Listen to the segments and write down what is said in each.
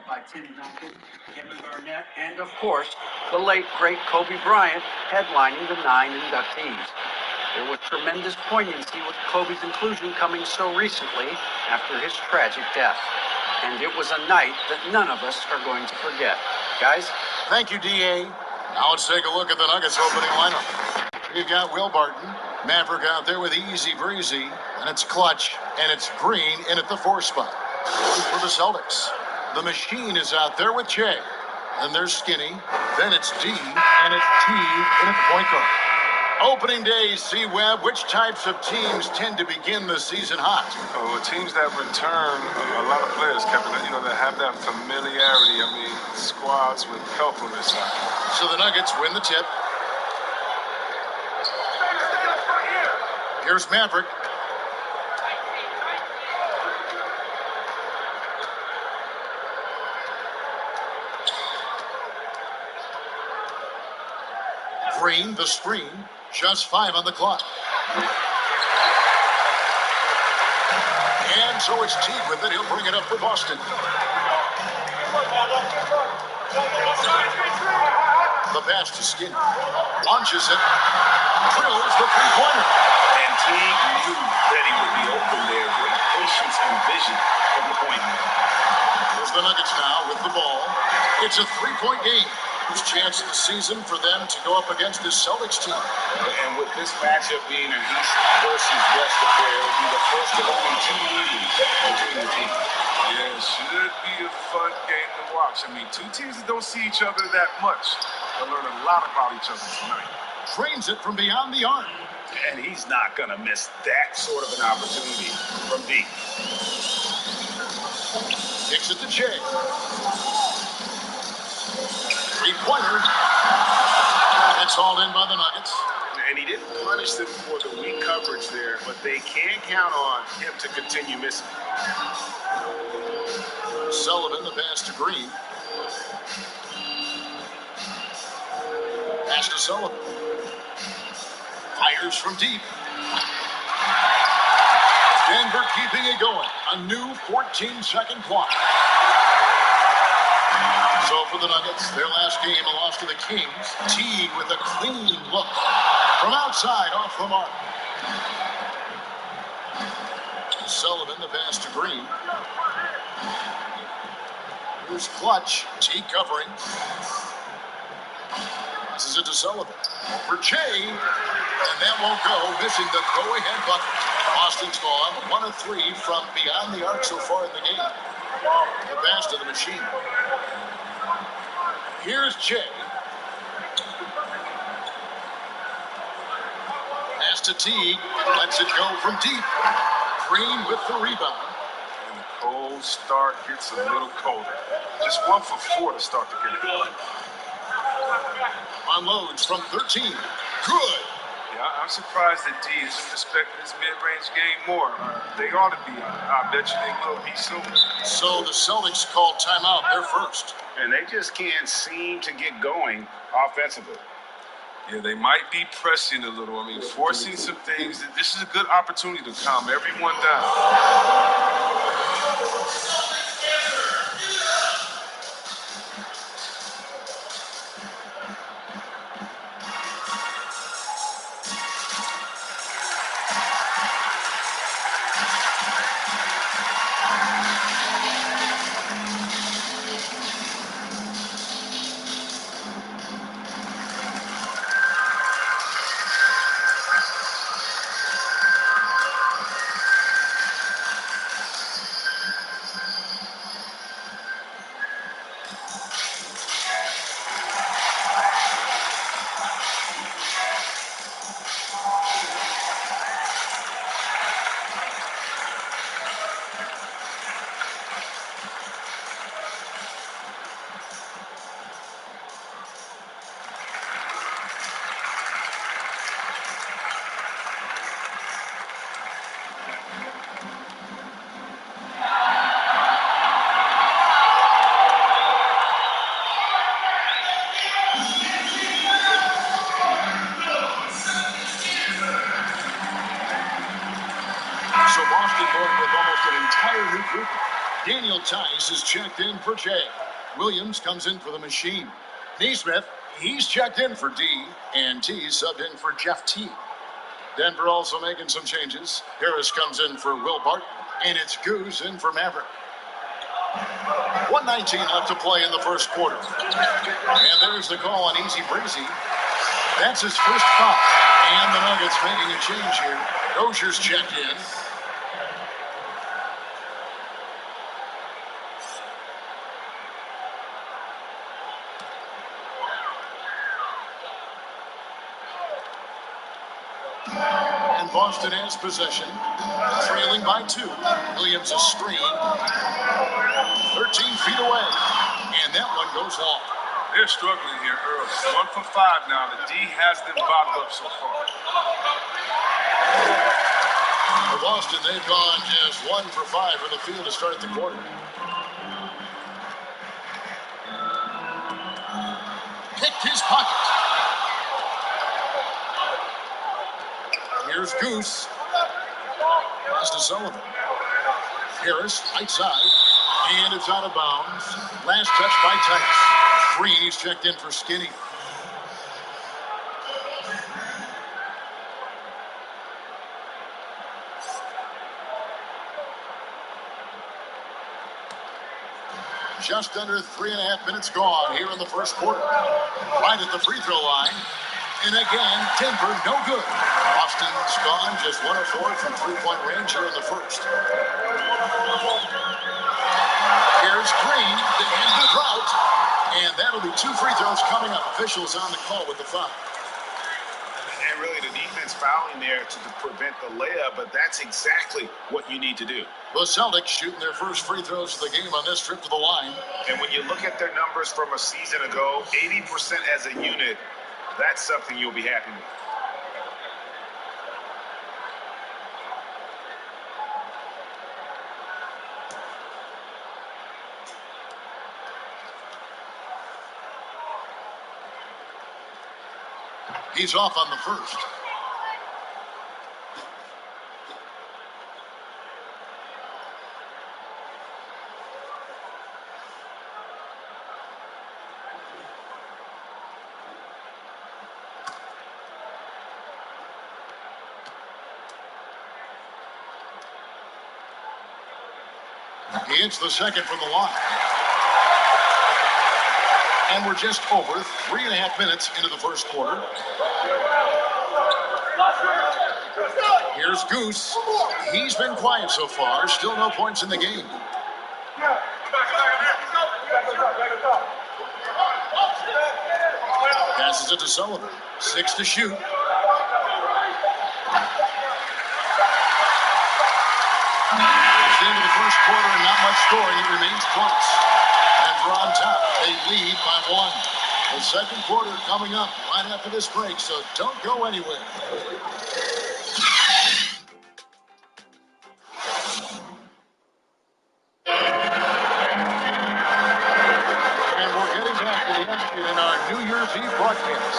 by Tim Duncan, Kevin Garnett, and of course, the late, great Kobe Bryant headlining the 9 inductees. There was tremendous poignancy with Kobe's inclusion coming so recently after his tragic death. And it was a night that none of us are going to forget. Guys? Thank you, D.A. Now let's take a look at the Nuggets opening lineup. You've got Will Barton, Maverick out there with Easy Breezy, and it's Clutch, and it's Green in at the 4 spot. For the Celtics, the Machine is out there with Jay, and there's Skinny, then it's D, and it's T in at the point guard. Opening day, C-Web, which types of teams tend to begin the season hot? Oh, teams that return a lot of players, Kevin, that have that familiarity. Squads with help on their side. So the Nuggets win the tip. Here's Maverick. Green, the screen, just 5 on the clock. And so it's Teague with it. He'll bring it up for Boston. The pass to Skinny. Launches it. Drills the three-pointer. And Teague knew that he would be open there. Great patience and vision from the point man. Here's the Nuggets now with the ball. It's a 3-point game. First chance of the season for them to go up against this Celtics team. And with this matchup being an East versus West affair, it'll be the first of only 2 meetings between the teams. Yeah, it should be a fun game to watch. Two teams that don't see each other that much. They'll learn a lot about each other tonight. Drains it from beyond the arc. And he's not going to miss that sort of an opportunity from deep. Kicks it to Jay. Three-pointer. It's hauled in by the Nuggets. And he didn't punish them for the weak coverage there, but they can count on him to continue missing. Sullivan, the pass to Green. Pass to Sullivan. Fires from deep. Denver keeping it going. A new 14-second clock. So for the Nuggets, their last game, a loss to the Kings. Teague with a clean look from outside off the mark. Sullivan, the pass to Green. Here's Clutch. Teague covering. Passes it to Sullivan. For Jay. And that won't go, missing the go-ahead bucket. Boston's gone 1 of 3 from beyond the arc so far in the game. The pass to the Machine. Here's Jay. Pass to Teague. Lets it go from deep. Green with the rebound. And the cold start gets a little colder. Just 1 for 4 to start the game. Unloads from 13. Good. Yeah, I'm surprised that D isn't respecting his mid-range game more. They ought to be. I bet you they will be soon. So the Celtics called timeout. They're first. And they just can't seem to get going offensively. Yeah, they might be pressing a little. Forcing some things. This is a good opportunity to calm everyone down. So Boston going with almost an entire new group. Daniel Tice is checked in for Jay. Williams comes in for the machine. Neesmith, he's checked in for D. And T subbed in for Jeff T. Denver also making some changes. Harris comes in for Will Barton. And it's Goose in for Maverick. 1:19 left to play in the first quarter. And there's the call on Easy Breezy. That's his first foul. And the Nuggets making a change here. Dozier's checked in. And Boston has possession. Trailing by 2. Williams a screen. 13 feet away. And that one goes long. They're struggling here early. 1 for 5 now. The D has them bottled up so far. For Boston, they've gone just 1 for 5 from the field to start the quarter. Picked his pocket. Here's Goose. Pass to Sullivan. Harris, right side. And it's out of bounds. Last touch by Tice. Green, he's checked in for Skinny. Just under 3.5 minutes gone here in the first quarter. Right at the free throw line. And again, Denver, no good. Boston's gone just 1 of 4 from three-point range here in the first. Here's Green, the end of the drought. And that'll be 2 free throws coming up. Officials on the call with the foul. And really the defense fouling there to prevent the layup, but that's exactly what you need to do. The Celtics shooting their first free throws of the game on this trip to the line. And when you look at their numbers from a season ago, 80% as a unit, that's something you'll be happy with. He's off on the first. He hits the second from the line. And we're just over 3.5 minutes into the first quarter. Here's Goose. He's been quiet so far. Still no points in the game. Passes it to Sullivan. 6 to shoot. It's the end of the first quarter and not much scoring. It remains close. And we're on top. They lead by 1. The second quarter coming up right after this break, so don't go anywhere. And we're getting back to the action in our New Year's Eve broadcast.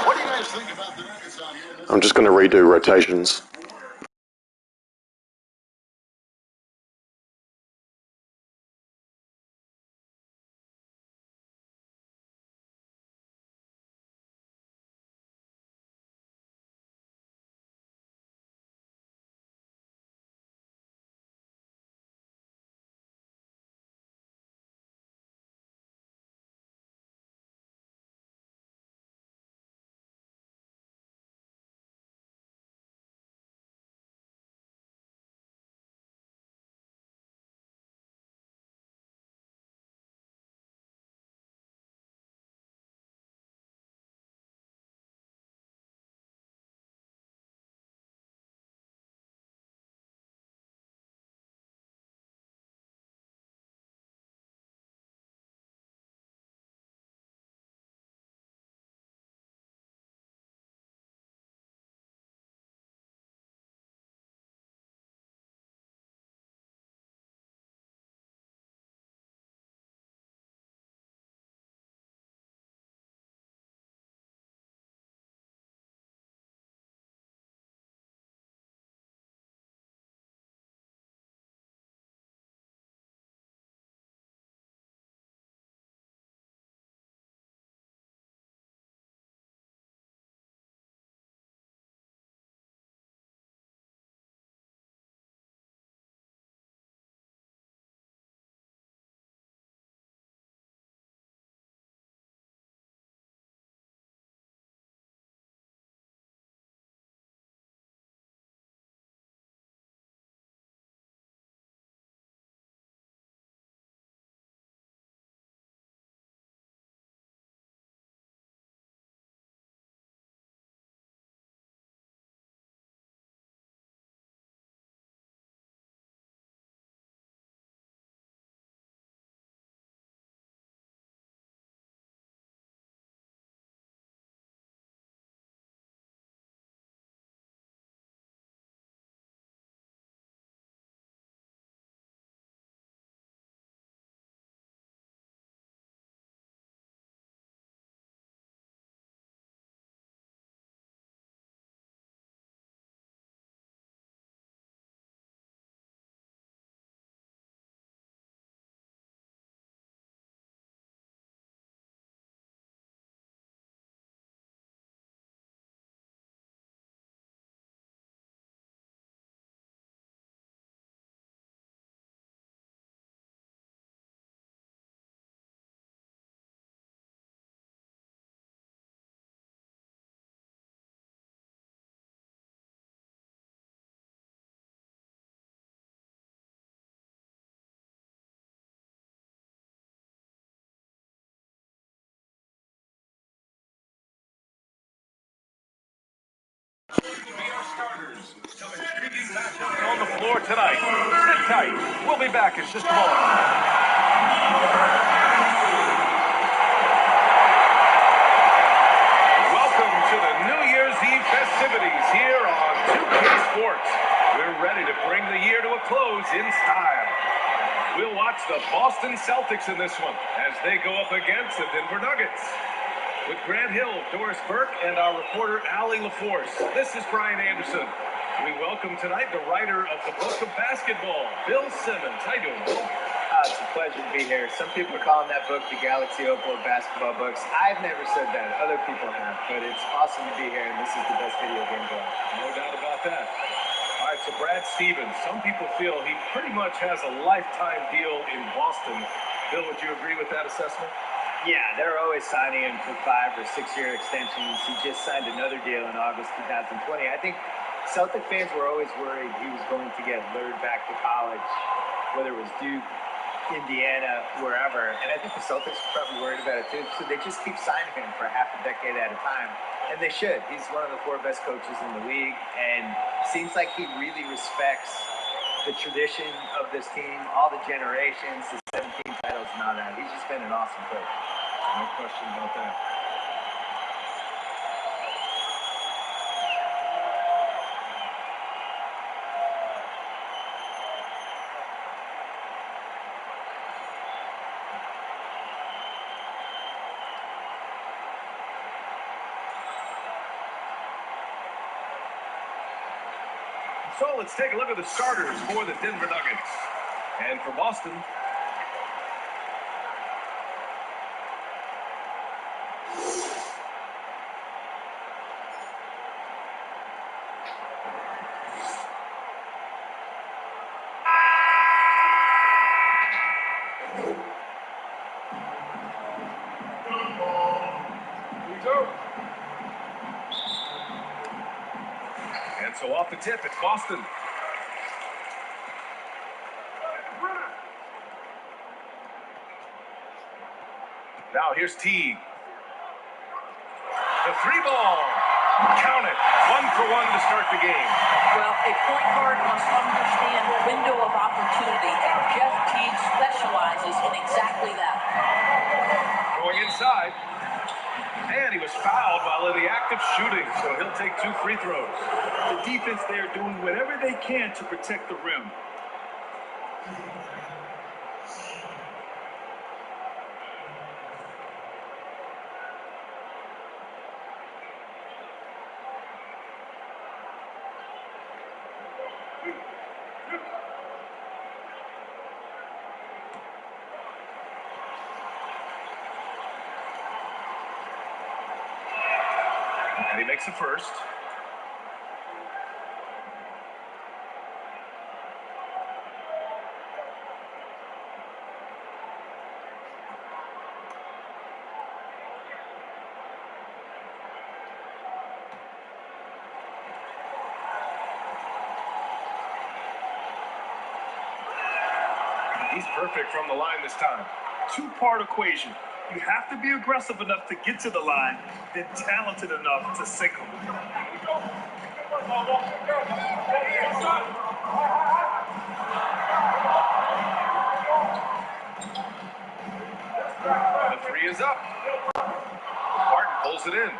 What do you guys think about the Nuggets out here? I'm just going to redo rotations. On the floor tonight. Sit tight. We'll be back in just a moment. Welcome to the New Year's Eve festivities here on 2K Sports. We're ready to bring the year to a close in style. We'll watch the Boston Celtics in this one as they go up against the Denver Nuggets. With Grant Hill, Doris Burke, and our reporter, Allie LaForce, this is Brian Anderson. We welcome tonight the writer of the book of basketball, Bill Simmons. How you doing, Bill? It's a pleasure to be here. Some people are calling that book the Galaxy Opal of basketball books. I've never said that. Other people have. But it's awesome to be here, and this is the best video game book. No doubt about that. All right, so Brad Stevens, some people feel he pretty much has a lifetime deal in Boston. Bill, would you agree with that assessment? Yeah, they're always signing him for 5 or 6 year extensions. He just signed another deal in August 2020. I think Celtic fans were always worried he was going to get lured back to college, whether it was Duke, Indiana, wherever. And I think the Celtics are probably worried about it too. So they just keep signing him for half a decade at a time. And they should. He's one of the 4 best coaches in the league. And seems like he really respects the tradition of this team, all the generations, the 17 titles and all that. He's just been an awesome coach. No question about that. So let's take a look at the starters for the Denver Nuggets. And for Boston, and so off the tip, it's Boston. Now here's Teague. The 3-ball. Count it. 1 for 1 to start the game. Well, a point guard must understand the window of opportunity, and Jeff Teague specializes in exactly that. Going inside. And he was fouled while in the act of shooting, so he'll take 2 free throws. The defense there doing whatever they can to protect the rim. And he makes the first. He's perfect from the line this time. 2-part equation. You have to be aggressive enough to get to the line, then talented enough to sink them. The 3 is up. Martin pulls it in.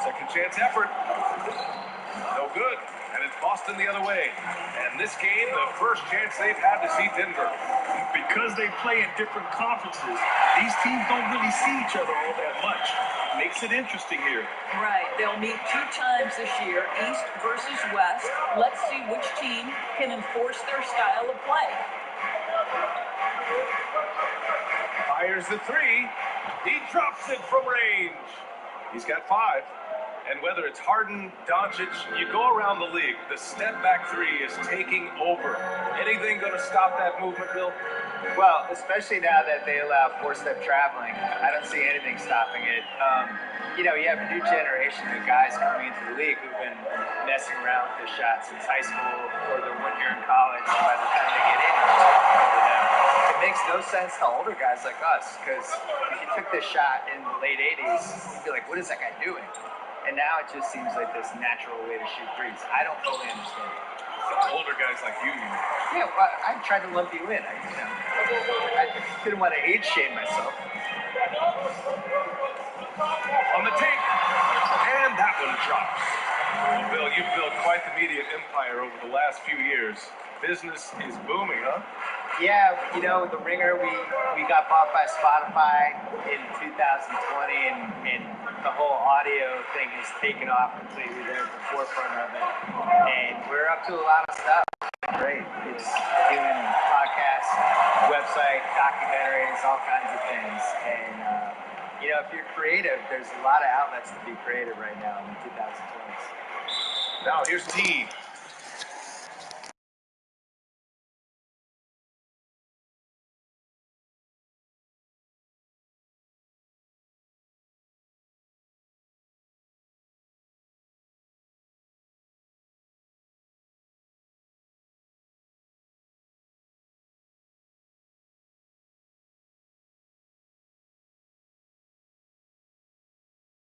Second chance effort. No good. And it's Boston the other way. And this game, the first chance they've had to see Denver. Because they play in different conferences, these teams don't really see each other all that much. Makes it interesting here. Right. They'll meet 2 times this year, East versus West. Let's see which team can enforce their style of play. Fires the three. He drops it from range. He's got 5. And whether it's Harden, Doncic, you go around the league, the step-back three is taking over. Anything going to stop that movement, Bill? Well, especially now that they allow 4-step traveling, I don't see anything stopping it. You have a new generation of guys coming into the league who've been messing around with their shots since high school or their 1 year in college. By the time they get in, it's over them. It makes no sense to older guys like us, because if you took this shot in the late 80s, you'd be like, what is that guy doing? And now it just seems like this natural way to shoot threes. I don't fully understand it. Older guys like you. Yeah, well, I tried to lump you in. I didn't want to age shame myself. On the take, and that one drops. Well, Bill, you've built quite the media empire over the last few years. Business is booming, huh? Yeah, The Ringer, we got bought by Spotify in 2020, and the whole audio thing has taken off completely. They're at the forefront of it, and we're up to a lot of stuff. Great. It's doing podcasts, website, documentaries, all kinds of things. And, if you're creative, there's a lot of outlets to be creative right now in the 2020s. Now here's T.